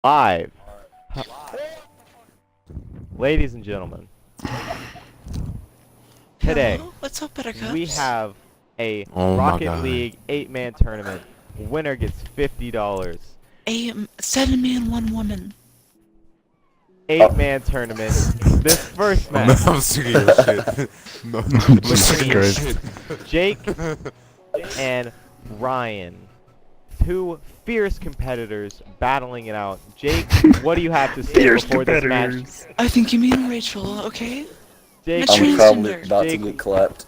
Live. Ladies and gentlemen, today Hello? What's up, Buttercups? we have a Oh my Rocket God. League 8-man tournament. Winner gets $50. a 7-man, 1 woman. 8-man tournament. This first match I'm sick of your shit. No, I'm sick of your shit. Jake and Ryan. Two fierce competitors battling it out. Jake, what do you have to say before this match? I think you mean Rachel, okay? Jake, I'm I'm probably transgender. about to Jake. get clapped.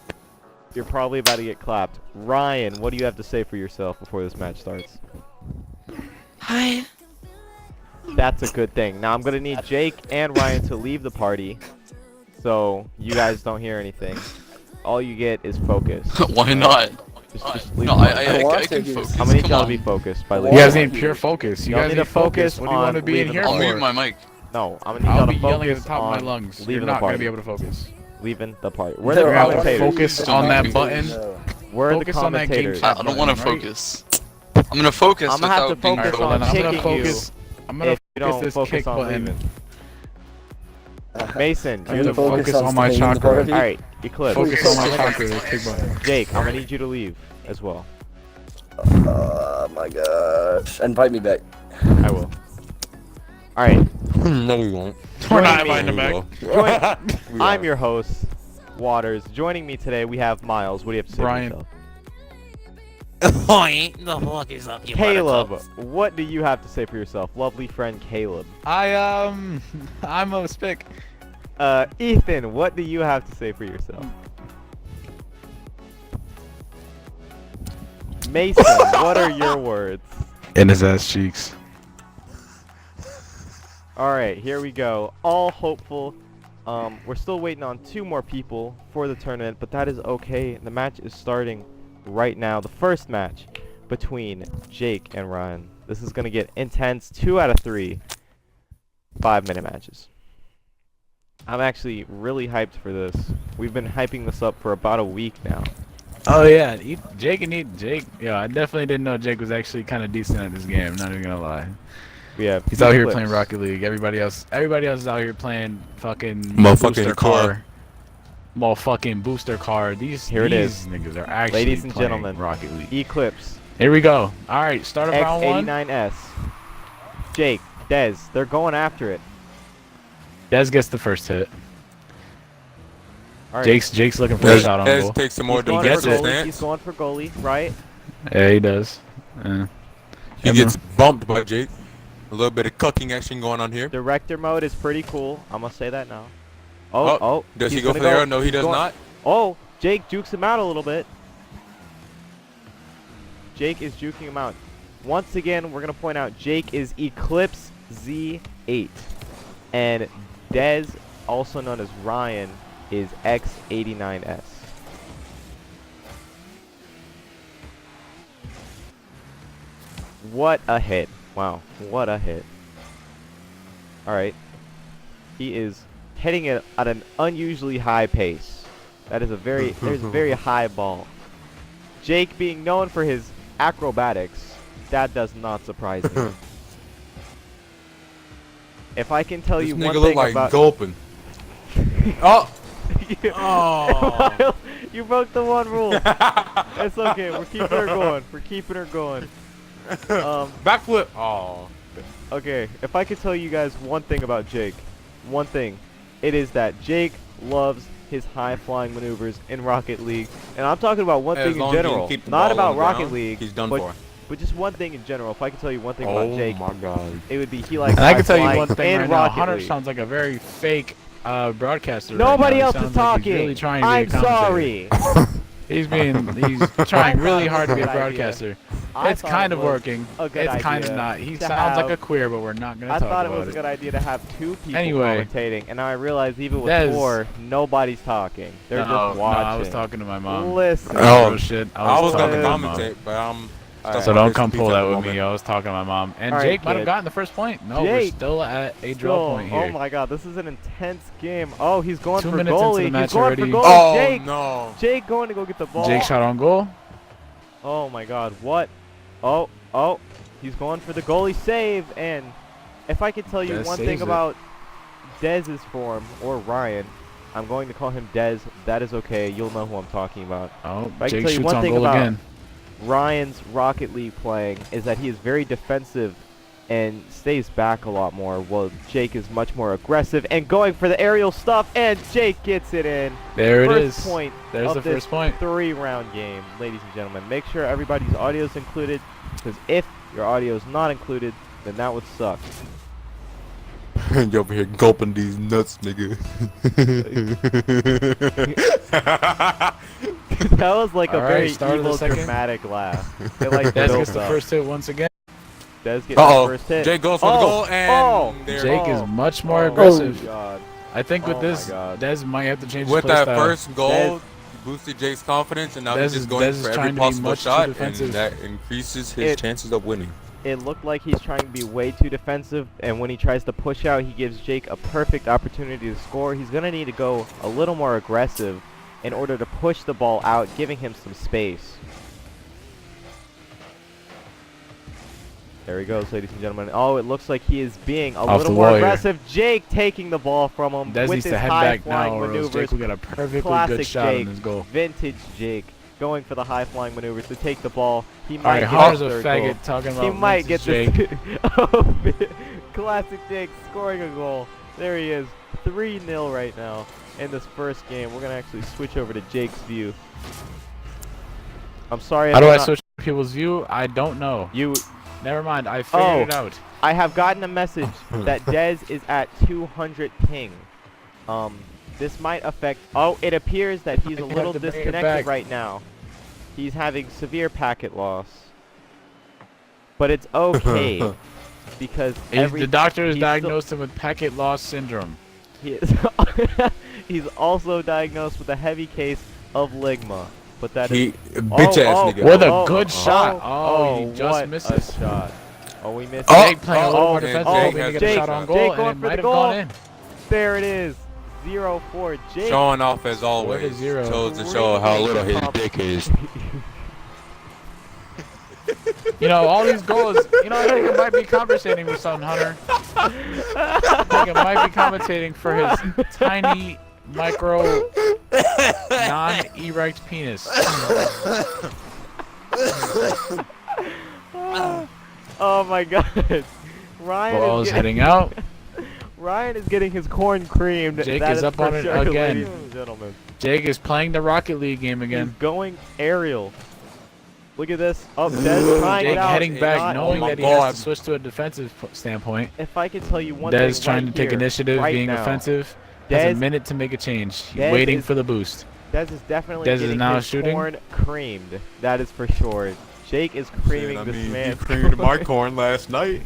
you're probably about to get clapped. Ryan, what do you have to say for yourself before this match starts? Hi. That's a good thing. Now I'm gonna need Jake and Ryan to leave the party, so you guys don't hear anything. All you get is focus. Why not? Just leave No, the party. I can focus. I'm gonna need Come y'all to on. be focused by You leaving. You guys the need party. pure focus. You Y'all guys need need to focus focus. What do you want to on be in leaving here the I'll party. mute for? my mic. No, I'm gonna need I'll y'all be to yelling at focus the top of my on lungs. You're leaving the not going party. to be able to focus. Leaving the party. We're They're the You're gonna have to commentators. focus on that button. We're the Focus on that game commentators. chat. I don't want to button, right? focus. I'm gonna focus I'm gonna have to without being focus Alright, well on then I'm gonna kicking you focus. I'm gonna if you focus don't this focus kick on button. leaving. Mason, I'm you're the gonna focus. focus on my staying in the chakra. party. Alright, Eclipse. Focus on my chakra. The kick button. Jake, I'm gonna need you to leave as well. Oh my gosh. Invite me back. I will. Alright, No, we won't. We're not Join inviting me. him back. I'm your host, Waters. Joining me today, we have Miles. What do you have to say Brian. for yourself? The fuck is up, you Caleb, buttercup? what do you have to say for yourself? Lovely friend Caleb. I'm a spick. Ethan, what do you have to say for yourself? Mason, what are your words? In his ass cheeks. Alright, here we go. All hopeful. We're still waiting on 2 more people for the tournament, but that is okay. The match is starting right now. The first match between Jake and Ryan. This is going to get intense. 2 out of 3 5-minute matches. I'm actually really hyped for this. We've been hyping this up for about a week now. Oh yeah, Jake. Yeah, I definitely didn't know Jake was actually kind of decent at this game. Not even gonna lie. We have He's out here Eclipse. playing Rocket League. Everybody else is out here playing fucking Motherfucking booster car. car. Motherfucking booster car. Here it these is. niggas are actually Ladies and playing gentlemen, Rocket League. Eclipse, Here we go. All right, start of round one. X89S, Jake, Dez, they're going after it. Dez gets the first hit. All right. Jake's looking for a shot on goal. Take some more He's going, gets for it. goalie. He's going for goalie, right? Yeah, he does. He gets bumped by Jake. A little bit of cucking action going on here. Director mode is pretty cool. I'm gonna say that now. Oh, Does he he's go for gonna the arrow? No, he He's does going- not. Oh, Jake jukes him out a little bit. Jake is juking him out. Once again, we're gonna point out Jake is Eclipse Z8, and Dez, also known as Ryan, is X89S. What a hit. Wow, what a hit. Alright. He is hitting it at an unusually high pace. That is a there's a very high ball. Jake being known for his acrobatics, that does not surprise me. If I can tell This you nigga one look thing like about gulping. Oh! Oh. You broke the one rule. It's okay. We're keeping her going. We're keeping her going. Backflip. Oh. Okay. If I could tell you guys one thing about Jake, one thing, it is that Jake loves his high-flying maneuvers in Rocket League, and I'm talking about one As thing in long as he can general, keep the not ball about on the Rocket ground, League, he's done but, for. but just one thing in general. If I could tell you one thing about Jake, Oh my God. it would be he likes And I can tell you high-flying one thing in right now. Rocket Hunter League. sounds like a very fake broadcaster. Nobody right now. else He is sounds like talking. He's really trying to I'm be a commentator. sorry. He's trying really it was hard to a be a good idea. broadcaster. I It's thought kind it of was working. a good It's kind of idea not. He to sounds like have- a queer, but we're not gonna I talk thought it about was a good idea to have 2 people Anyway. commentating, and now I realize even with Dez. 4, nobody's talking. They're just watching. No, I was talking to my mom. Listen. Oh. Real shit. I was talking gonna to my mom. commentate, but Alright. So don't come pull that with me. I was talking to my mom. And Alright, Jake might kid. have gotten the first point. No, we're Jake. still at a draw point here. Oh my god, this is an intense game. Oh, he's going 2 for minutes into goalie. the He's match going already. for goalie. Oh Jake. no. Jake going to go get the ball. Jake shot on goal. Oh my god, what? Oh, he's going for the goalie save, and If I could tell you Dez one saves thing it. about Dez's form, or Ryan, I'm going to call him Dez. That is okay. You'll know who I'm talking about. Oh, I can Jake tell you shoots one on thing goal about again. Ryan's Rocket League playing is that he is very defensive and stays back a lot more, while Jake is much more aggressive and going for the aerial stuff, and Jake gets it in. There it First is. point There's of the this first point. 3-round game, ladies and gentlemen. Make sure everybody's audio is included, because if your audio is not included, then that would suck. You over here gulping these nuts, nigga. That was like a All right, very start of the evil, second. dramatic laugh. It like Dez built gets the up. first hit once again. Dez gets the Uh-oh. first hit. Jake goes for the goal, and there. Jake Oh. is much more Oh, aggressive. God. I think with Oh this, my God. Dez might have to change With his play that style. first goal, Dez- boosted Jake's confidence, and now Dez he's is- just going Dez is for trying every to be possible much too shot, and defensive. that increases his chances of winning. It looked like he's trying to be way too defensive, and when he tries to push out, he gives Jake a perfect opportunity to score. He's going to need to go a little more aggressive in order to push the ball out, giving him some space. There he goes, ladies and gentlemen. Oh, it looks like he is being a Off little the more wall here. aggressive. Jake taking the ball from him Dez with needs his to head back high-flying now, or else maneuvers. Jake will get a perfectly Classic good shot Jake, on his goal. vintage Jake, going for the high-flying maneuvers to take the ball. He All might right, get Hunter's the a third faggot goal. talking about He might get vintage Jake. this. Oh, classic Jake scoring a goal. There he is, 3-0 right now in this first game. We're gonna actually switch over to Jake's view. I'm sorry. How do I not- switch people's view? I don't know. You. Never mind. I figured it out. I have gotten a message that Dez is at 200 ping. This might affect. Oh, it appears that he's a You have little to bring it disconnected back. right now. He's having severe packet loss, but it's okay because The doctor has he's still- diagnosed him with packet loss syndrome. He is he's also diagnosed with a heavy case of ligma, but that is Bitch ass nigga. With a oh, good shot. Oh, Oh, he just what misses. a shot. Oh, we missed. Oh, Jake playing a little more and defensive, Jake hoping to has get a a Jake- shot on shot. goal, Jake and going it for might the have goal. gone in. There it is. 0-4. Jake. Showing off as What always. is zero? Chose to show how little his dick is. You know, all these goals, you know, I think it might be compensating for something, Hunter. I think it might be compensating for his tiny, micro, non-erect penis. Oh my God. Ryan Ball's is heading out. Ryan is getting his corn creamed. Jake That is up for on it sure, again. ladies and gentlemen. Jake is playing the Rocket League game He's again. going aerial. Look at this. Oh, Dez trying Jake it out. heading back, Not- knowing my that he God. has to switch to a defensive standpoint. If I could tell you one thing Dez trying right to take here, initiative, right being now, offensive. Has Dez- a minute to make a change. He's Dez waiting is- for the boost. Dez is definitely Dez is getting now his shooting. corn creamed. That is for sure. Jake is creaming this man. he creamed my corn last night.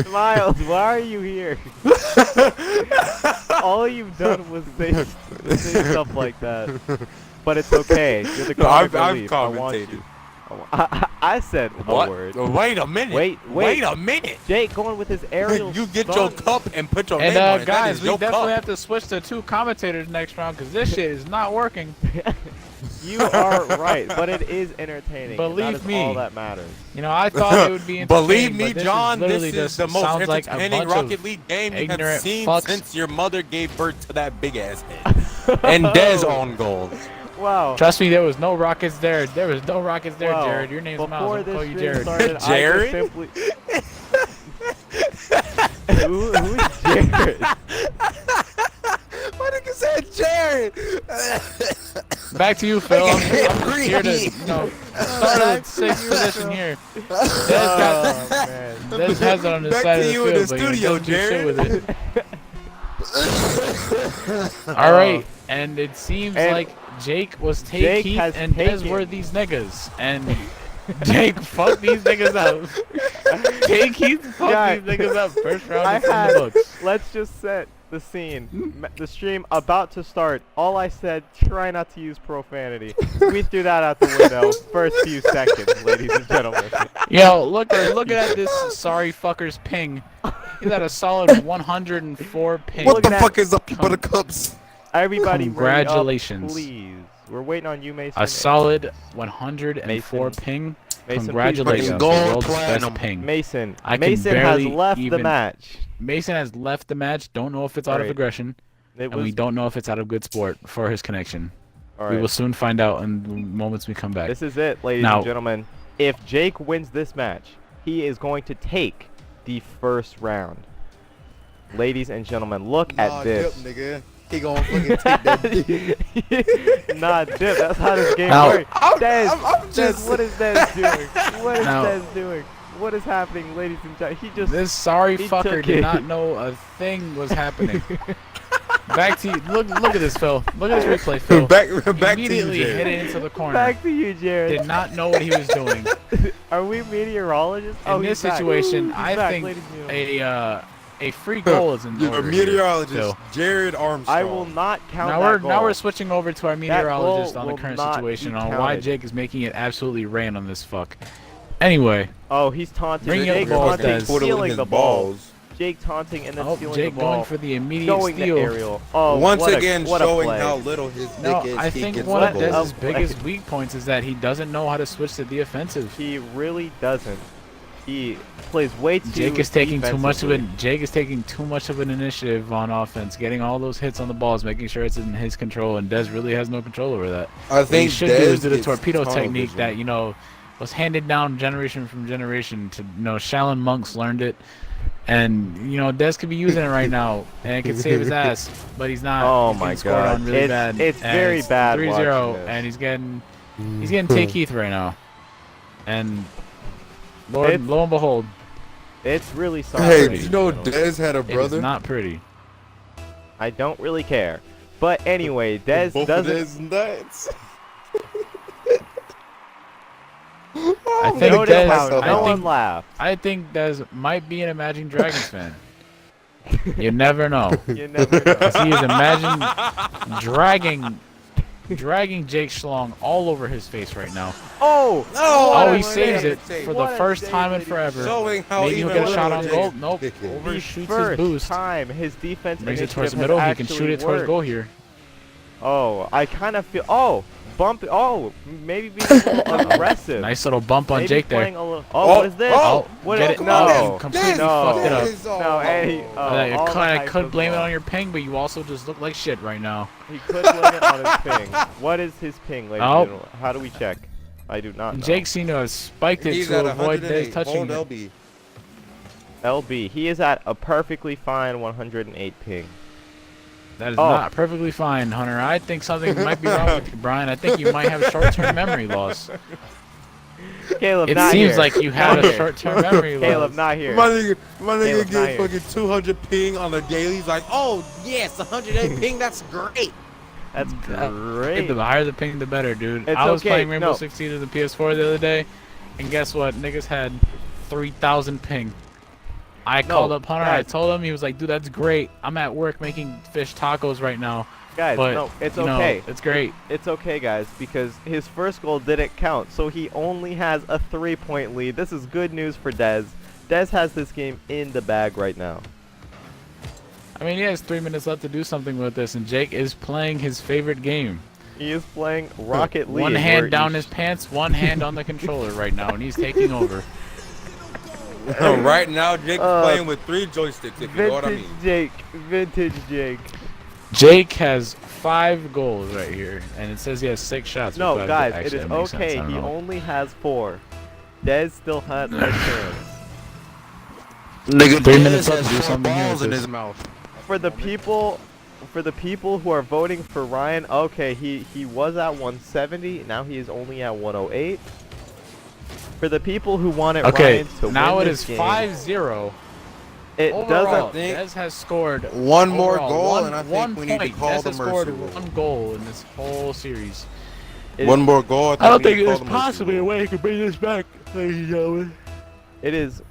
Miles, why are you here? All you've done was say stuff like that. But it's okay. You're the comic I've relief. I want commentated. you. I said What? a word. Wait a minute. Wait. a minute. Jake going with his aerial You get stunt. your cup and put your And name on it. That guys, is we your definitely cup. have to switch to 2 commentators next round because this shit is not working. You are right, but it is entertaining. and Believe that is me. all that matters. You know, I thought it would be entertaining. Believe me, but John, this this is is the most sounds like a entertaining bunch Rocket of League game you have ignorant seen fucks. since your mother gave birth to that big ass head. And Dez on goals. Wow. Trust me, there was no rockets there. There was no rockets there, Wow. Jared. Your name's Before Miles. I'll this call you stream Jared. started, Jared? I just simply... who is Jared? My nigga said Jared. Back to you, Phil. I'm just here to, start at the 6th position here. Oh, man. Des has it on the Back side to of the you field, in the but studio, he doesn't do shit Jared. with it. All right, and it seems And like Jake was Jake take Heat has and Des taken- were these niggas, and Jake fucked these niggas up. Jake Heat fucked Guy, these niggas up. First round I is in the had, books. let's just set the scene. The stream about to start. All I said, try not to use profanity. We threw that out the window first few seconds, ladies and gentlemen. Yo, looking at this sorry fucker's ping. He's at a solid 104 ping. What Look the at fuck is up, you buttercups? Everybody ready up, Congratulations. please. We're waiting on you, Mason. A solid 104 Mason. ping. Mason, Congratulations, please. the Gold world's platinum. best ping. Mason. I can Mason has barely left the even- match. Mason has left the match. Don't know if it's out of Alright. aggression, It and we was don't know if it's out of good sport for his connection. all We right. will soon find out in the moments we come back. This is it, ladies Now- and gentlemen. If Jake wins this match, he is going to take the first round. Ladies and gentlemen, look at this. Dip, nigga. He gonna fucking take that dip. Nah, dip. That's how this game Now- works. Dez, I'm Dez, just- what is Dez doing? What is Now- Dez doing? What is happening, ladies and gentlemen? He just This sorry he fucker took did it. not know a thing was happening. Back to you. Look at this, Phil. Look at this replay, Phil. back to Immediately you, hit Jared. it into the corner. back to you, Jared. Did not know what he was doing. Are we meteorologists? In this he's back. situation, He's I back, think ladies and gentlemen. a free goal is in You're a order here, meteorologist, Phil. Jared Armstrong. I will not count Now that we're goal. now we're switching over to our meteorologist goal on the will current not situation be on why counted. Jake is making it absolutely rain on this fuck. Anyway, Oh, he's taunting. Bring Jake up the ball, taunting, Dez. stealing the ball. Jake taunting and then oh, stealing Jake the ball. going for the immediate going steal. to aerial. Oh, Once what again, what a showing play. how little his dick No, is. I he think gets one of the ball. Dez's play. biggest weak points is that he doesn't know how to switch to the offensive. He really doesn't. He plays way too. Jake is taking too much of defensively. it. Jake is taking too much of an initiative on offense, getting all those hits on the balls, making sure it's in his control, and Dez really has no control over that. I What he think should do Dez is do the gets torpedo tunnel technique vision. that was handed down generation from generation. To Shaolin monks learned it, and Dez could be using it right now, and it could save his ass, but he's not. Oh He's my getting scored God. on really bad. It's and very bad 3-0, watching this. and he's getting Tay Keith right now, and Lord, It's- lo and behold, It's really sorry. Hey, ladies did you know and gentlemen. Dez had a it is brother? not pretty. I don't really care. But anyway, Dez Both of doesn't. Dez nuts. I think Notice Dez. how no I one think laughed. I think Dez might be an Imagine Dragons fan. You never know. You never know. 'Cause he is Imagine dragging Jake Schlong all over his face right now. Oh! No! what Oh, a he saves save. it for What the a first save, time in ladies. forever. Showing how Maybe he'll even get a shot on little goal. Jake Nope. dick is. Overshoots his First boost. time his defense Brings it towards the initiative middle. has He can shoot actually it towards worked. goal here. Oh, I kind of feel. Oh, bump. Oh, maybe being a little aggressive. Nice little bump on Maybe Jake there. playing a little. Oh, what is this? Oh, what get is it? No. No, completely No. fucked it up. Dez, No, Eddie. oh. Oh, all the I hype could was blame it lost. on your ping, but you also just look like shit right now. He could blame it on his ping. What is his ping, ladies Oh. and gentlemen? How do we check? I do not know. Jake seemed to have spiked it He's to at avoid Dez 108. touching Hold it. LB. LB. He is at a perfectly fine 108 ping. That is Oh. not perfectly fine, Hunter. I think something might be wrong with you, Brian. I think you might have short-term memory loss. Caleb, It not seems here. like you have a shorterm memory Caleb, loss. not here. My nigga Caleb's not gets here. fucking 200 ping on the daily. He's like, oh, yes, 108 ping, that's great. That's Hey, great. the higher the ping, the better, dude. It's I was okay, playing Rainbow no. Six Siege on the PS4 the other day, and guess what? Niggas had 3,000 ping. I called up Hunter. I guys. told him. He was like, dude, that's great. I'm at work making fish tacos right now. Guys, But, no, it's you know, okay. it's great. It's okay, guys, because his first goal didn't count, so he only has a 3-point lead. This is good news for Dez. Dez has this game in the bag right now. I mean, he has 3 minutes left to do something with this, and Jake is playing his favorite game. He is playing Rocket League. One where hand down you his pants, one hand on the controller right now, and he's taking over. Right now, Jake's Uh, playing with 3 joysticks, if you know what I Vintage mean. Jake. Vintage Jake. Jake has 5 goals right here, and it says he has 6 shots. No, but guys, actually, it is that makes sense. okay. I don't He know. only has 4. Dez still has a chance. Nigga, 3 minutes left to do something here balls with in this. his mouth. For the people who are voting for Ryan, okay, he was at 170. Now he is only at 108. For the people who wanted Okay, Ryan to now win it this is game, 5-0. it Overall, doesn't. Dez has scored One more overall, goal, one- and I think one we need to point. call Dez the has scored mercy rule. 1 goal in this whole series. It, One more goal. I don't we think need to there's call the mercy possibly a rule. way he could bring this back, ladies and gentlemen. it is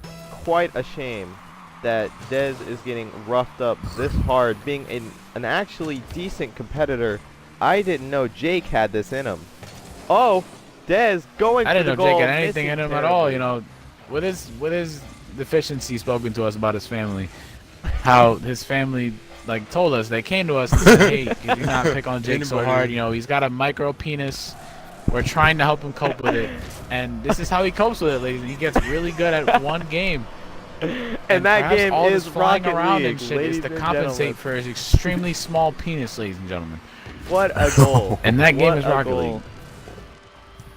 quite a shame that Dez is getting roughed up this hard, being an actually decent competitor. I didn't know Jake had this in him. Oh, Dez going I for didn't the know goal. Jake had anything in missing him at all. terribly. You know, with his deficiency spoken to us about his family, how his family like told us they came to us and said, hey, could you not pick on Jake so Anybody. hard? You know, he's got a micro penis. We're trying to help him cope with it, and this is how he copes with it, ladies. He gets really good at one game. And that perhaps game all is this flying Rocket around League, and shit ladies is to and compensate gentlemen. for his extremely small penis, ladies and gentlemen. What a goal. And that game What is a Rocket goal. League.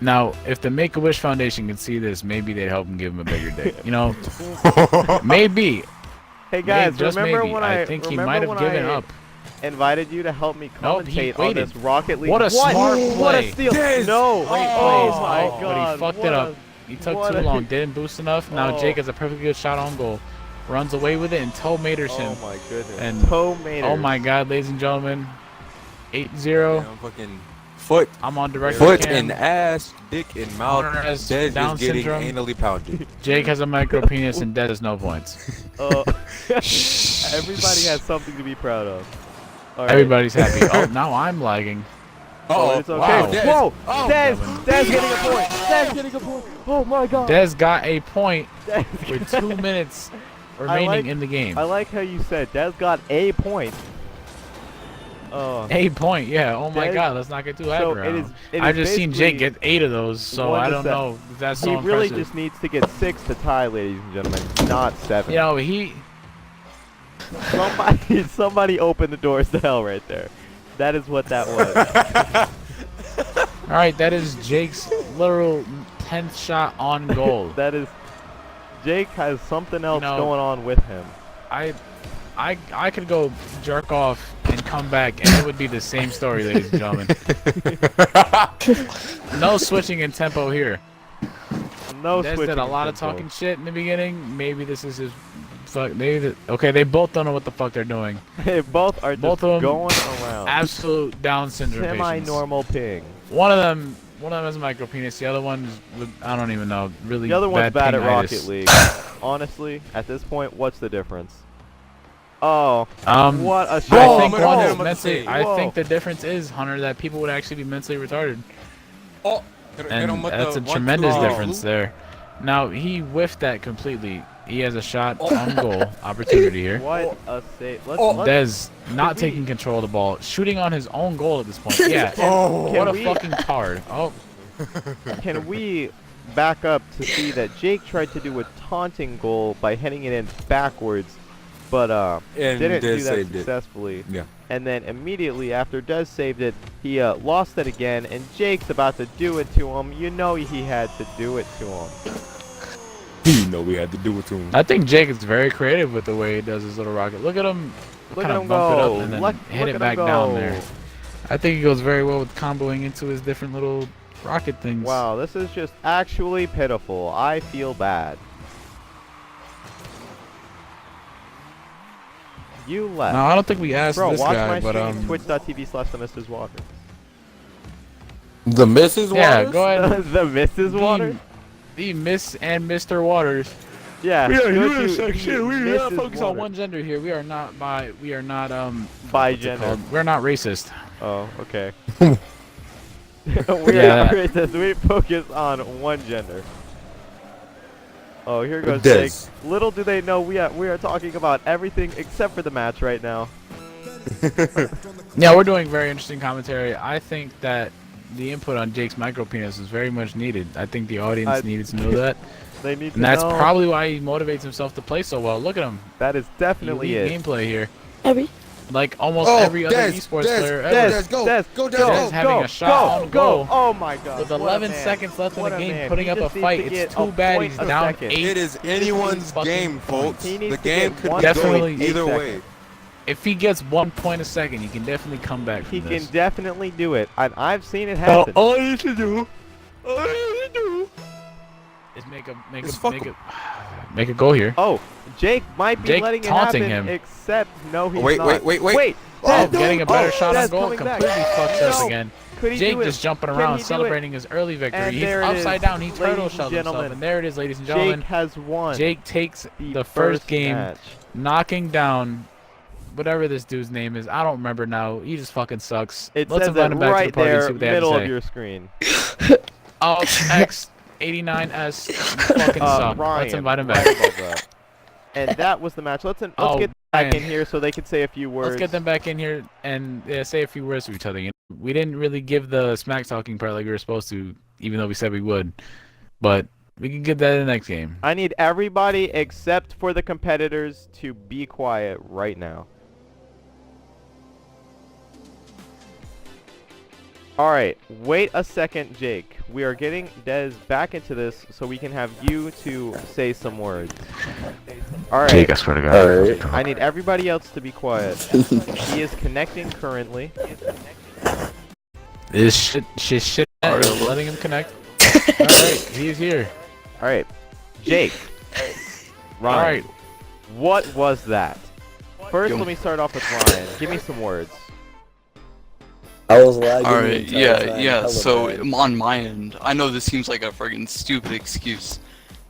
Now, if the Make-A-Wish Foundation can see this, maybe they'd help him give him a bigger dick. You know, maybe. Hey guys, Just remember maybe. when I think he might have given up. Invited you to help me Nope, he commentate on this waited. Rocket League. What a smart What a play. steal! Yes. No, Great oh plays. my Oh, god! but he fucked what it up. a- He took what too a- long, didn't boost enough. Now Oh. Jake has a perfectly good shot on goal. Runs away with it and toe maters him. Oh my goodness! And- Toe maters. Oh my god, ladies and gentlemen. 8-0. Damn, fucking foot, I'm on direct foot cam. in ass, dick in mouth. Hunter has Dez Down is getting syndrome. anally pounded. Jake has a micro penis and Dead has no points. Everybody has something to be proud of. All right. Everybody's happy. Oh, now I'm lagging. Oh, it's okay. wow. Dez. Whoa! Oh, Dez getting a point. Dez getting a point. Oh my god! Dez got a point Dez with getting- 2 minutes remaining like- in the game. I like how you said Dez got a point. Oh. A point, yeah. Oh my Dez- god, let's not get too So hyper. it is. It I is just seen Jake basically get 8 of those, so 1 I to don't 7. know if that's so He really impressive. just needs to get 6 to tie, ladies and gentlemen, not 7. You know, he. Somebody opened the doors to hell right there. That is what that was. All right, that is Jake's literal 10th shot on goal. That is. Jake has something else know- going on with him. I could go jerk off and come back, and it would be the same story, ladies and gentlemen. No switching in tempo here. No Des switching. did a lot of tempo. talking shit in the beginning. Maybe this is his. Fuck. Maybe. Okay, they both don't know what the fuck they're doing. They both are Both just of 'em going around. Absolute Down syndrome patients. Semi-normal ping. One of them has a micro penis. The other one, I don't even know. Really. The other one's bad at pingitis. Rocket League. Honestly, at this point, what's the difference? Oh, what a I shot! think Whoa, one whoa, is whoa. mentally. Whoa. I think the difference is, Hunter, that people would actually be mentally retarded, Oh, hit him and with that's the a 1-2. tremendous Oh. difference there. Now he whiffed that completely. He has a shot on goal opportunity here. What a save! Let's, Dez not we- taking control of the ball, shooting on his own goal at this point. Yeah. Oh. What a we- fucking tard. Oh, Can we back up to see that Jake tried to do a taunting goal by heading it in backwards, but And didn't do Dez that saved it. successfully. Yeah. And then immediately after Dez saved it, he lost it again, and Jake's about to do it to him. You know he had to do it to him. You know we had to do it to him. I think Jake is very creative with the way he does his little rocket. Look at him. Look kind at of him bump it go. up and then Look hit at it back him down go. there. I think he goes very well with comboing into his different little rocket things. Wow, this is just actually pitiful. I feel bad. You left. No, I don't think we asked Bro, this watch guy, my but stream, twitch.tv/the Walker. The Mrs. yeah, Waters? go ahead. The Mrs. Waters? The Miss and Mr. Waters. Yeah. We are go to unisex here. We are not Mrs. focused on Waters. one gender here. We are not bi. We are not By what's it gender. called? We're not racist. Oh, okay. Yeah. We focus on one gender. Oh, here goes Des. Jake. Little do they know we are talking about everything except for the match right now. Yeah, we're doing very interesting commentary. I think that the input on Jake's micro penis is very much needed. I think the audience needed to know that, They need to and that's know. probably why he motivates himself to play so well. Look at him. That is definitely Elite it. gameplay here. Every. Like almost Oh, every other Des, esports Des, player Des, ever. Des, go, Des, go, Des, Des go. having a shot on goal. Oh my god. With what a 11 man. seconds left in What the a game, man. putting He up a just needs fight. to It's get too a bad point he's a down second. 8. It is anyone's fucking game, folks. He needs The to game get could one go Definitely- either 8 way. seconds. If he gets 1 point a second, he can definitely come back from He this. can definitely do it. I've seen it happen. all I need to do is make a goal here. Oh, Jake might be Jake letting it taunting happen, him. except no, he's Wait, not. wait. Wait. Oh, Des, getting a better shot Des on goal coming back. completely fucks us No. again. Could he Jake do it? just jumping Can he around do it? celebrating his early victory. And He's there it upside is, down. He ladies turtle and shelled himself. gentlemen. And there it is, ladies and gentlemen. Jake has won. Jake takes the first first game, match. knocking down whatever this dude's name is. I don't remember now. He just fucking sucks. It Let's says invite it him back to right the party and there, see what they have to middle say. of your screen. Oh, X89S fucking suck. Ryan, Let's invite him right back. above that. And that was the match. Let's Oh, get back in Ryan. here so they can say a few words. Let's get them back in here and say a few words to each other. You know? we didn't really give the smack talking part like we were supposed to, even though we said we would. But we can get that in the next game. I need everybody except for the competitors to be quiet right now. Alright, wait a second, Jake. We are getting Dez back into this so we can have you to say some words. Alright. Jake, I swear to God. Alright. I need everybody else to be quiet. He is connecting currently. This shit. Letting him connect. Alright, he's here. Alright. Jake. Ryan. Alright. What was that? First, Yo. let me start off with Ryan. Give me some words. I was lagging. the Alright, entire yeah, time, yeah, hella so bad. on my end, I know this seems like a friggin' stupid excuse.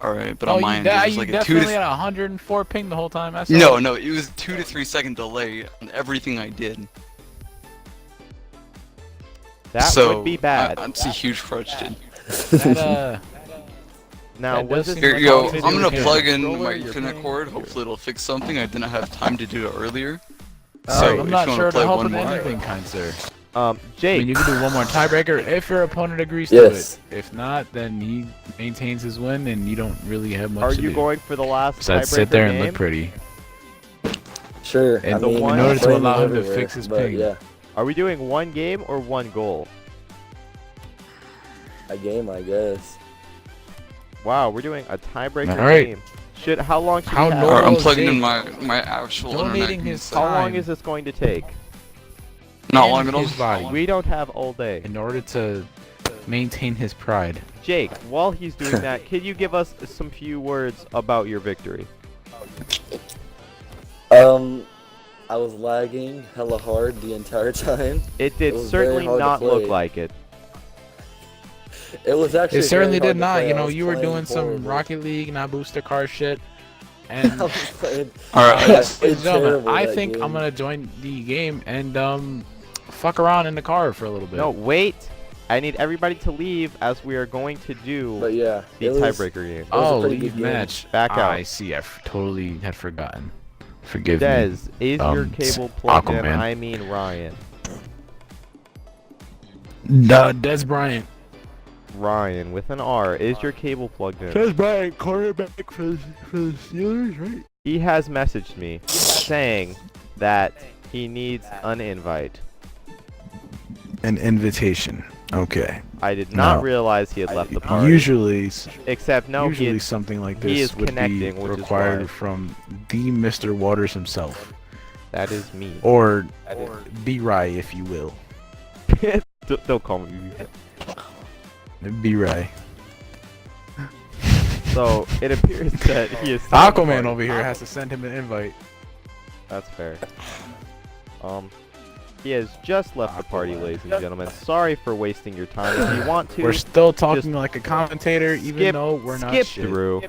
Alright, but Oh, on my you, end, it was you like a 2 definitely to had 104 ping the whole time. I saw No, it. no, it was 2 to 3 second delay on everything I did. That so, would be bad. That's a huge question. That, Now, that was does this seem Here, like yo, all you I'm do gonna is plug in controller, my your Ethernet ping? cord. Hopefully it'll fix something. I didn't have time to do it earlier. Oh, So, I'm if not you sure wanna to play help one with more. anything, kind sir. I Jake. mean, you can do one more tiebreaker if your opponent agrees Yes. to it. If not, then he maintains his win, and you don't really have much Are to you do. going for the last Besides tiebreaker sit there and game? look pretty. Sure. And I the mean, one- I'm in order to playing allow him to everywhere, fix his but ping. Yeah, Are we doing one game or one goal? a game, I guess. Wow, we're doing a tiebreaker Alright. game. How long should How we have? normal- Alright, I'm Well, plugging in Jake, my actual donating internet. his How long time. is this going to take? Not and long at all. his body. We don't have all day. In order to maintain his pride. Jake, while he's doing that, can you give us some few words about your victory? I was lagging hella hard the entire time. It did It was very certainly hard to not look play. like it. It was actually. It certainly very did hard to not. play. You I know, was you were playing doing some horrible. Rocket League, not booster car shit. I And was playing. Alright, I ladies played and gentlemen, terrible I that think game. I'm gonna join the game and fuck around in the car for a little bit. No, wait. I need everybody to leave as we are going to do But yeah, the it was, tiebreaker game. was a Oh, pretty leave good game. match. Back out. I see. I totally had forgotten. Forgive me. Dez, is your cable plugged in? Aquaman. I mean Ryan. Des Bryant. Ryan with an R. Is your cable plugged in? Bryant, quarterback for the Steelers, right? He has messaged me saying that he needs an invite. An invitation. Okay. I did not No. realize he had left the party. Usually, Except no, usually he had, something like he this is would connecting, be which is required why. from the Mr. Waters himself, that is me. or B-Ry, if you will. Don't call me. B-Ry. So it appears that he is. still in the Aquaman party. over here has to send him an invite. That's fair. He has just left the party, ladies and gentlemen. Sorry for wasting your time. If you want to, We're still talking like a commentator, even skip- though we're not skip shit. through.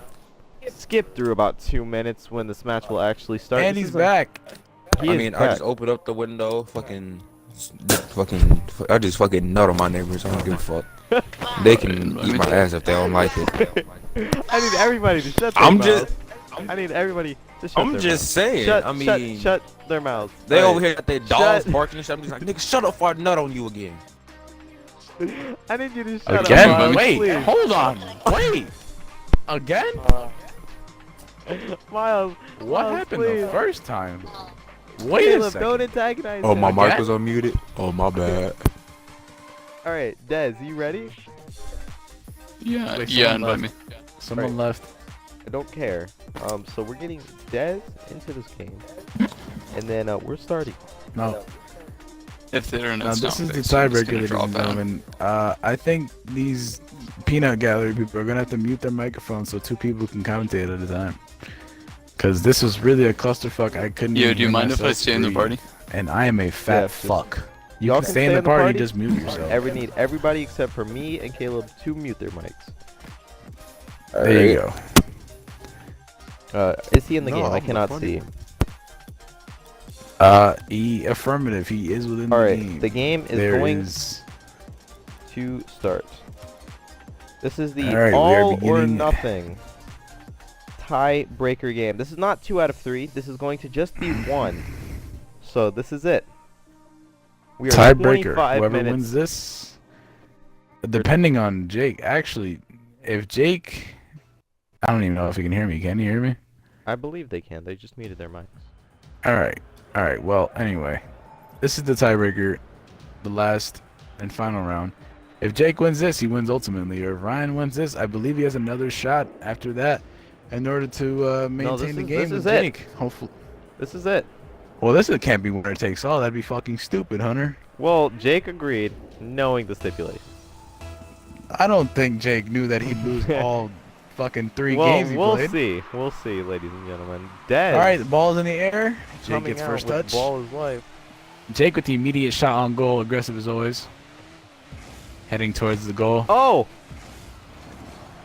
Skip through about 2 minutes when this match will actually start. And This he's is a- back. He I is mean, I back. just opened up the window, I just fucking nut on my neighbors. I don't give a fuck. They can eat my ass if they don't like it. I need everybody to shut their I'm mouths. just- I need everybody to shut I'm their just mouths. saying. Shut, I mean, shut their mouths. they Alright. over here got their dogs Shut- barking and shit. I'm just like, nigga, shut up before I nut on you again. I need you to shut Again? up. Miles, Wait, please. hold on. Wait. Again? Miles, What Miles, happened please. the first time? Wait a Caleb, don't second. antagonize Oh, him. my mic Again? was unmuted. Oh, my bad. Alright, Dez, you ready? Yeah, Wait, yeah, someone invite me. Someone left. I don't care. So we're getting Dez into this game. And then we're starting. No. If the Now, internet's this down is the fixed, I'm just tiebreaker, gonna ladies drop and out. gentlemen. I think these peanut gallery people are gonna have to mute their microphones so two people can commentate at a time. Cause this was really a clusterfuck. I couldn't. Yo, even do you hear mind if I myself stay in the breathe. party? And I am a fat Yes, just- fuck. You Y'all can stay in the party, just mute yourself. Need everybody except for me and Caleb to mute their mics. There you go. Is he in the No, game? I I'm the cannot funny see. one. Affirmative. He is within the Alright, game. the game is There going is- to start. This is the Alright, we are all or beginning- nothing tiebreaker game. This is not 2 out of 3. This is going to just be 1. So this is it. We are Tiebreaker. 25 Whoever minutes. wins this, depending on Jake. Actually, if Jake, I don't even know if he can hear me. Can you hear me? I believe they can. They just muted their mics. All right. All right. Well, anyway, this is the tiebreaker, the last and final round. If Jake wins this, he wins ultimately. Or if Ryan wins this, I believe he has another shot after that in order to maintain the game with Jake. Hopefully. This is it. Well, this can't be winner takes all. That'd be fucking stupid, Hunter. Well, Jake agreed, knowing the stipulation. I don't think Jake knew that he'd lose all fucking 3 games he we'll played. see. We'll see, ladies and gentlemen. Dez. All right, the ball's in the air. Jake coming gets out first with touch. Ball is life. Jake with the immediate shot on goal, aggressive as always. Heading towards the goal. Oh!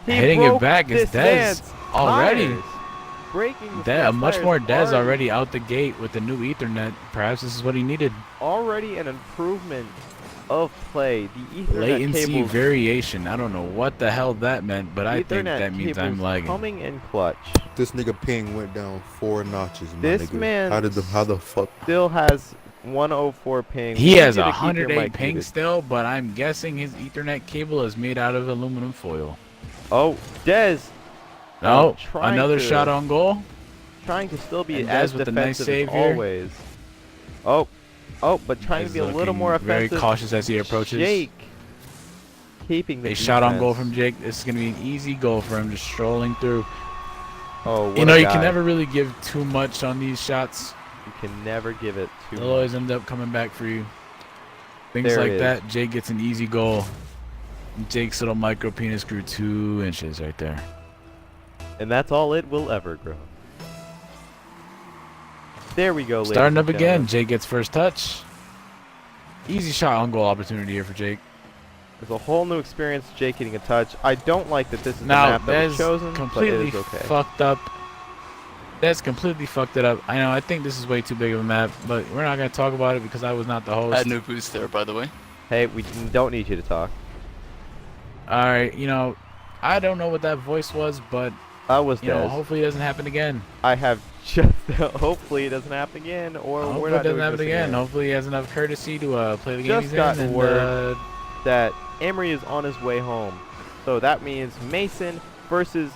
He Hitting it broke back is this Dez man's already. tires. Breaking this That man's much tires more Dez already out the gate with the new Ethernet. Perhaps this is what he needed. Already an improvement of play. The Ethernet Latency cables, variation. I don't know what the hell that meant, but I think Ethernet that means I'm cables lagging. coming in clutch. This nigga ping went down 4 notches, my This nigga. man How the fuck? Still has 104 ping. He We has need to a keep your 108 mic ping muted. still, but I'm guessing his Ethernet cable is made out of aluminum foil. Oh, Dez No, trying another to- shot on goal. trying to still be And as Dez with a nice defensive save as here. always. But trying to He's be a little looking more very offensive. cautious as he approaches. Jake keeping the A shot on goal defense. from Jake. This is going to be an easy goal for him, just strolling through. Oh, what You know, a you guy. can never really give too much on these shots. You can never give it too They'll much. always end up coming back for you. Things There it like is. that. Jake gets an easy goal. Jake's little micro penis grew 2 inches right there. And that's all it will ever grow. There we go, ladies Starting and up again. gentlemen. Jake gets first touch. Easy shot on goal opportunity here for Jake. There's a whole new experience, Jake getting a touch. I don't like that this is the Now, map that was that's chosen, completely but it is okay. fucked up. That's completely fucked it up. I know, I think this is way too big of a map, but we're not going to talk about it because I was not the I host. had no boost there, by the way. Hey, we don't need you to talk. Alright, you know, I don't know what that voice was, but, I was you know, Dez. hopefully it doesn't happen again. I have just hopefully it doesn't happen again, or we're Hopefully not it doesn't doing happen this again. Hopefully he has enough courtesy to play the game Just he's got in. And, word. That Emery is on his way home, so that means Mason versus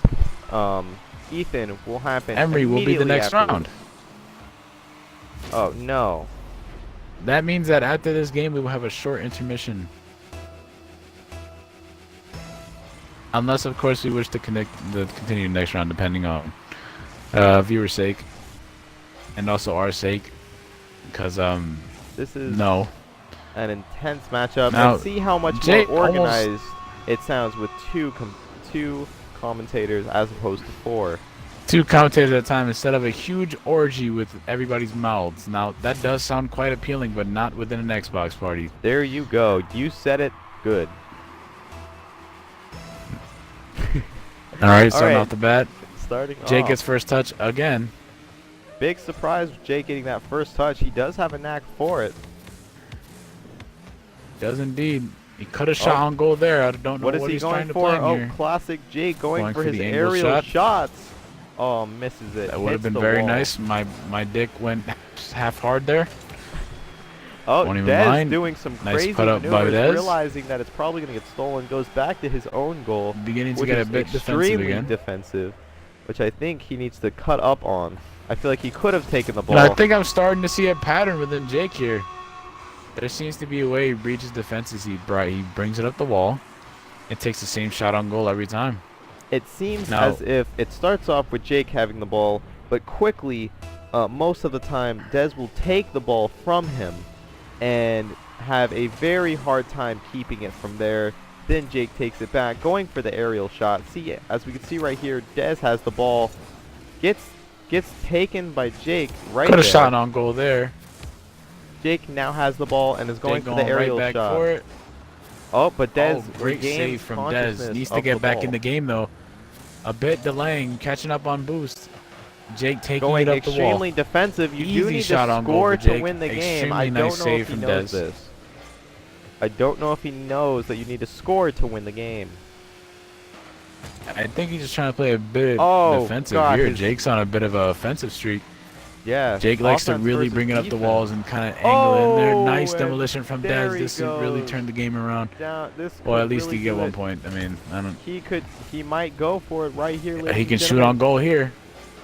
Ethan will happen. Emery will be the immediately next after round. this. Oh no! That means that after this game we will have a short intermission. Unless, of course, we wish to continue the next round, depending on viewer's sake, and also our sake, because This is no. an intense matchup. Now, And see how much Jake more almost- organized it sounds with two commentators as opposed to 4. 2 commentators at a time instead of a huge orgy with everybody's mouths. Now, that does sound quite appealing, but not within an Xbox party. There you go. You said it good. Alright, starting right. off the bat. Starting Jake off. gets first touch again. Big surprise with Jake getting that first touch. He does have a knack for it. Does indeed. He could have shot Oh. on goal there. I don't know What is he he's going trying to for? play Oh, here. classic Jake going Going for for his the angle aerial shot. shots. Oh, misses it. That would have Hits been the very wall. nice. My dick went half hard there. Oh, Won't even Dez mind. doing some Nice crazy put up by maneuvers, Dez. realizing that it's probably going to get stolen, goes back to his own goal, Beginning to which get a is bit defensive extremely again. defensive, which I think he needs to cut up on. I feel like he could have taken the ball. And I think I'm starting to see a pattern within Jake here. There seems to be a way he breaches defenses. He brings it up the wall and takes the same shot on goal every time. It seems Now- as if it starts off with Jake having the ball, but quickly, most of the time, Dez will take the ball from him and have a very hard time keeping it from there. Then Jake takes it back, going for the aerial shot. See, as we can see right here, Dez has the ball, gets taken by Jake right Could there. have shot on goal there. Jake now has the ball and is going Jake for the aerial right back shot. for it. Oh, but Dez Oh, great regains save from Dez. consciousness Needs to of get the back ball. in the game though. A bit delaying, catching up on boost. Jake taking Going it up the wall. extremely defensive. You do Easy need shot to on goal score for to Jake. win the game. Extremely I nice don't know save if he from knows Dez. this. I don't know if he knows that you need to score to win the game. I think he's just trying to play a bit Oh, defensive God, here. his- Jake's on a bit of a offensive streak. Yeah. Jake likes to offense really versus bring it up the defense. walls and kind of angle it in there. Oh, Nice and demolition from there Dez. he This really goes. turned the game around. Down, this Or could at least really he get do 1 it. point. I mean, I don't. He might go for it right here. ladies He and can shoot gentlemen. on goal here.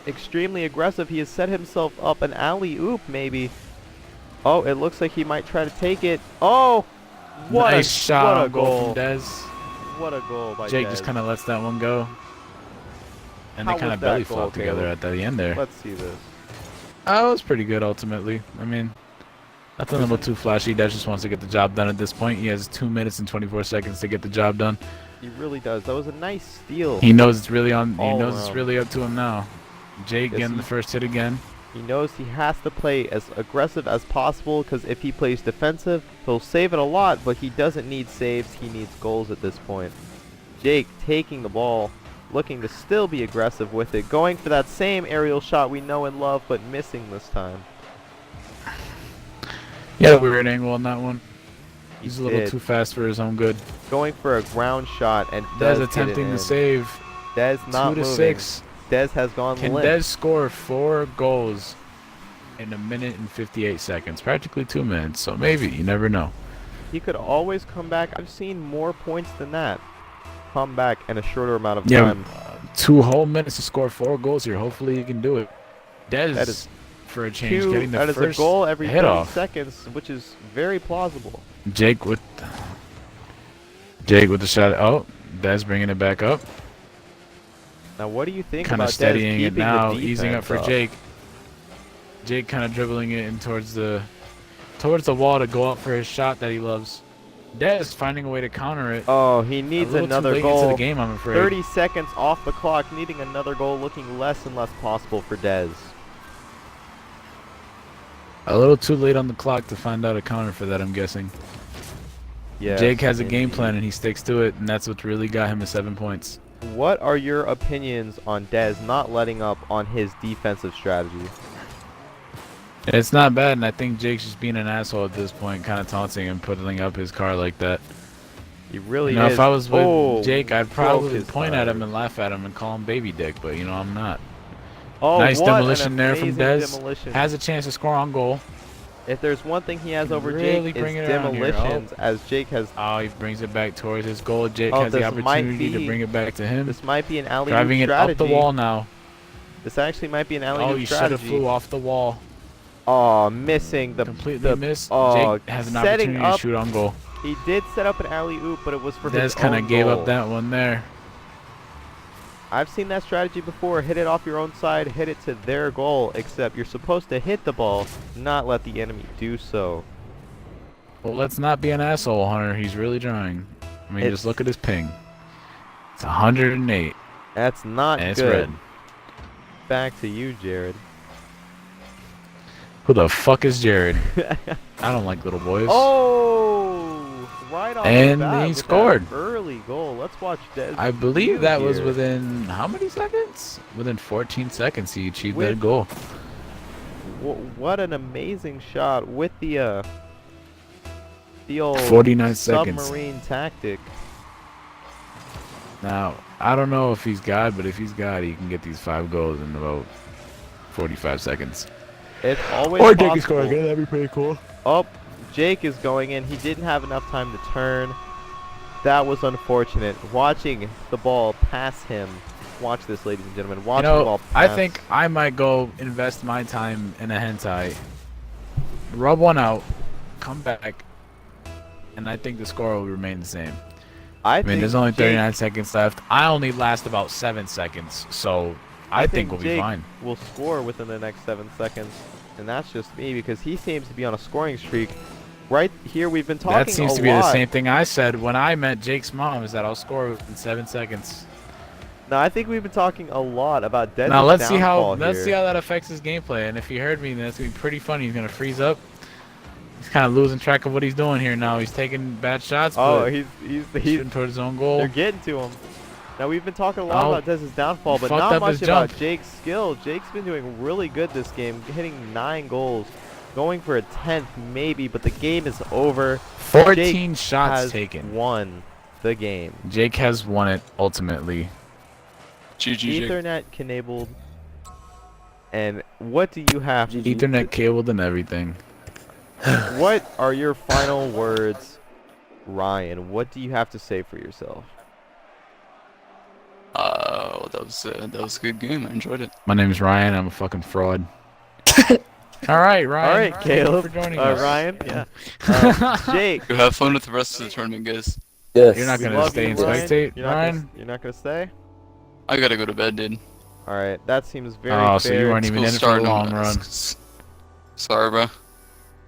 Extremely aggressive. He has set himself up an alley-oop maybe. Oh, it looks like he might try to take it. Oh, what Nice a shot what a on goal goal. from Dez. What a goal by Jake Dez. just kind of lets that one go. And How they kind was of that belly goal, flop together Caleb? at the end there. Let's see this. Oh, it was pretty good ultimately. I mean, nothing a little too flashy. Dez just wants to get the job done at this point. He has 2 minutes and 24 seconds to get the job done. He really does. That was a nice steal. He knows it's really on. He All knows it's around. really up to him now. Jake Yes, getting he- the first hit again. He knows he has to play as aggressive as possible because if he plays defensive, he'll save it a lot, but he doesn't need saves. He needs goals at this point. Jake taking the ball, looking to still be aggressive with it, going for that same aerial shot we know and love, but missing this time. He had a weird angle on that one. He He's a little did. too fast for his own good. Going for a ground shot and Dez does get it attempting in. to save. Dez not 2 to moving. 6. Dez has gone Can limp. Dez score 4 goals in 1 minute and 58 seconds? Practically 2 minutes. So maybe you never know. He could always come back. I've seen more points than that. Come back in a shorter amount of Yeah, time. 2 whole minutes to score 4 goals here. Hopefully you can do it. Dez, That is for a change, Two, getting the that is a first goal every hit 30 off. seconds, which is very plausible. Jake with the shot. Oh, Dez bringing it back up. Now, what do you think Kind about of steadying Dez it keeping now, the easing up for defense Jake. Jake kind of dribbling it in towards the wall to go up for his shot that he loves. Dez finding a way to counter it. Oh, he needs a little another too late into goal. the game, I'm afraid. 30 seconds off the clock, needing another goal, looking less and less possible for Dez. A little too late on the clock to find out a counter for that, I'm guessing. Yes, Jake has a game indeed. plan and he sticks to it, and that's what's really got him to 7 points. What are your opinions on Dez not letting up on his defensive strategy? It's not bad, and I think Jake's just being an asshole at this point, kind of taunting and putting up his car like that. He really You know, is. if I was with Oh, Jake, I'd broke probably his point at him tires. and laugh at him and call him baby dick, but you know, I'm not. Oh, Nice what an demolition there from amazing Dez. demolition. Has a chance to score on goal. If there's one thing he has Can over really Jake, bring it's it around here. demolitions, as Jake has. Oh, he brings it back towards his goal. Jake Oh, has the this might opportunity to be- bring it back to him. This might be an alley-oop Driving it strategy. up the wall now. This actually might be an alley-oop Oh, you should have strategy. flew off the wall. Oh, missing the Completely the, missed. oh, Jake has an setting opportunity up. to shoot on goal. He did set up an alley-oop, but it was for his Dez kind own of gave goal. up that one there. I've seen that strategy before. Hit it off your own side, hit it to their goal, except you're supposed to hit the ball, not let the enemy do so. Well, let's not be an asshole, Hunter. He's really trying. I mean, It's- just look at his ping. It's 108, That's not and it's good. red. Back to you, Jared. Who the fuck is Jared? I don't like little boys. Oh, right off And the bat he with that scored. early goal. Let's watch Dez. I believe that was here. within how many seconds? Within 14 seconds he achieved that With- goal. What an amazing shot with the old 49 seconds. submarine tactic. Now, I don't know if he's God, but if he's God, he can get these 5 goals in about 45 seconds. It's always Or possible. Jake is scoring again, that'd be pretty cool. Oh, Jake is going in. He didn't have enough time to turn. That was unfortunate. Watching the ball pass him. Watch this, ladies and gentlemen. Watch You the know, ball I pass. think I might go invest my time in a hentai, rub one out, come back, and I think the score will remain the same. I mean, think there's only Jake- 39 seconds left. I only last about 7 seconds, so I think we'll be Jake fine. will score within the next 7 seconds, and that's just me because he seems to be on a scoring streak. Right here, we've been talking That seems a to be the lot. same thing I said when I met Jake's mom, is that I'll score within 7 seconds. Now, I think we've been talking a lot about Dez's Now let's see how downfall here. that affects his gameplay. And if he heard me, then it's gonna be pretty funny. He's gonna freeze up. He's kind of losing track of what he's doing here now. He's taking bad shots. Oh, but he's shooting towards his own goal. they're getting to him. Now we've been talking a lot Oh, about Dez's downfall, but fucked not up much his about jump. Jake's skill. Jake's been doing really good this game, hitting 9 goals, going for a 10th maybe, but the game is over. 14 Jake shots has taken. won the game. Jake has won it ultimately. GG, Jake. Ethernet enabled, And what do you have? GG. Ethernet cabled and everything. What are your final words, Ryan? What do you have to say for yourself? That was a good game. I enjoyed it. My name is Ryan. I'm a fucking fraud. All right, Ryan. All right, Thank you Caleb. for joining us. Ryan. Yeah. Jake. You have fun with the rest of the tournament, guys. Yes. You're not we gonna love stay you, and Ryan. spectate, You're not Ryan? gonna, you're not gonna stay. I gotta go to bed, dude. All right. That seems very Oh, so fair. you weren't even in it for the long run. Sorry, bro.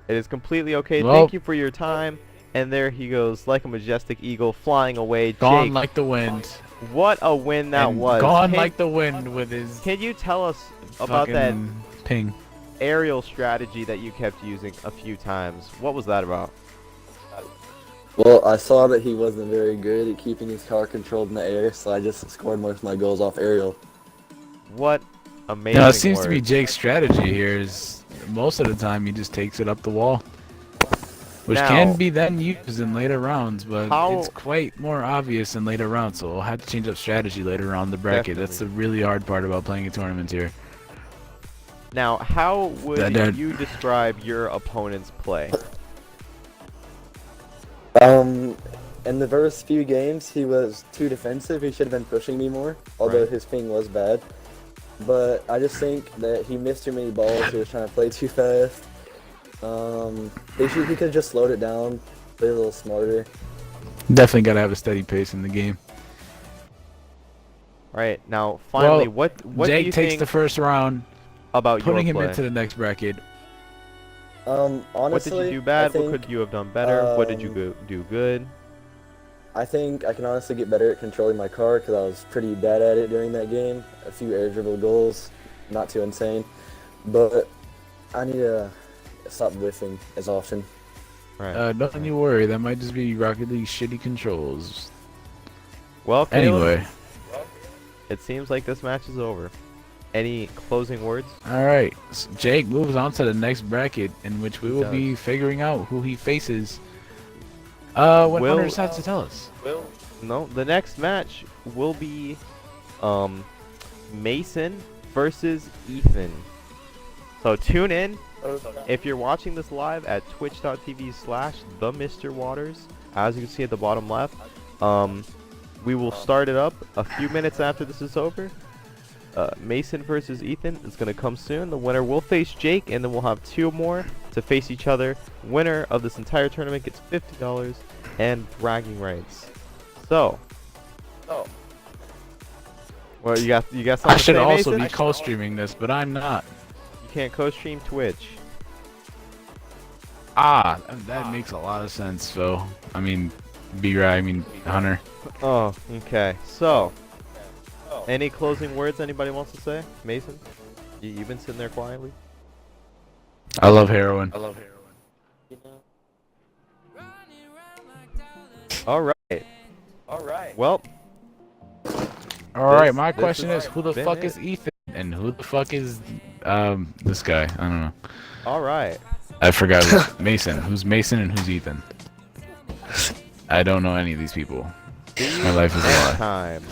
It is completely okay. Well- Thank you for your time. And there he goes, like a majestic eagle, flying away. Gone Jake, like the wind. what a win that And was. Gone Can- like the wind with his Can you tell us about that fucking ping. aerial strategy that you kept using a few times? What was that about? Well, I saw that he wasn't very good at keeping his car controlled in the air, so I just scored most of my goals off aerial. What amazing No, it seems to be words. Jake's strategy here is most of the time he just takes it up the wall. Which Now- can be then used in later rounds, but How- it's quite more obvious in later rounds, so we'll have to change up strategy later on in the bracket. That's the really hard part about playing a tournament here. Now, how would That- you describe your opponent's play? In the first few games, he was too defensive. He should have been pushing me more, although Right. his ping was bad. But I just think that he missed too many balls. He was trying to play too fast. He could have just slowed it down, play a little smarter. Definitely got to have a steady pace in the game. All right, now finally, Well, what do Jake you takes think the first round, about putting your him play? into the next bracket. Honestly, What did you do bad? What could you have done better? What did you do good? I think I can honestly get better at controlling my car because I was pretty bad at it during that game. A few air dribble goals, not too insane, but I need to stop whiffing as often. Right. Don't you worry, that might just be Rocket League shitty controls. Well, Caleb, Anyway, it seems like this match is over. Any closing words? alright. Jake moves on to the next bracket in which we will does. be figuring out who he faces. When Will- Hunter decides to tell us. No, the next match will be Mason versus Ethan. So tune in if you're watching this live at twitch.tv/themrwaters. As you can see at the bottom left, we will start it up a few minutes after this is over. Mason versus Ethan is going to come soon. The winner will face Jake, and then we'll have two more to face each other. Winner of this entire tournament gets $50 and bragging rights. So, well, you got something I to should say, also Mason? be co-streaming this, but I'm not. You can't co-stream Twitch. Ah, that makes a lot of sense. So, I mean, Hunter. Oh, okay. So, any closing words anybody wants to say? Mason? You've been sitting there quietly? I love heroin. Alright. Well, Alright, my this question has is, who the been fuck it. is Ethan? And who the fuck is, this guy? I don't know. alright. I forgot. Mason. Who's Mason and who's Ethan? I don't know any of these people. See you My life is a next lie. time.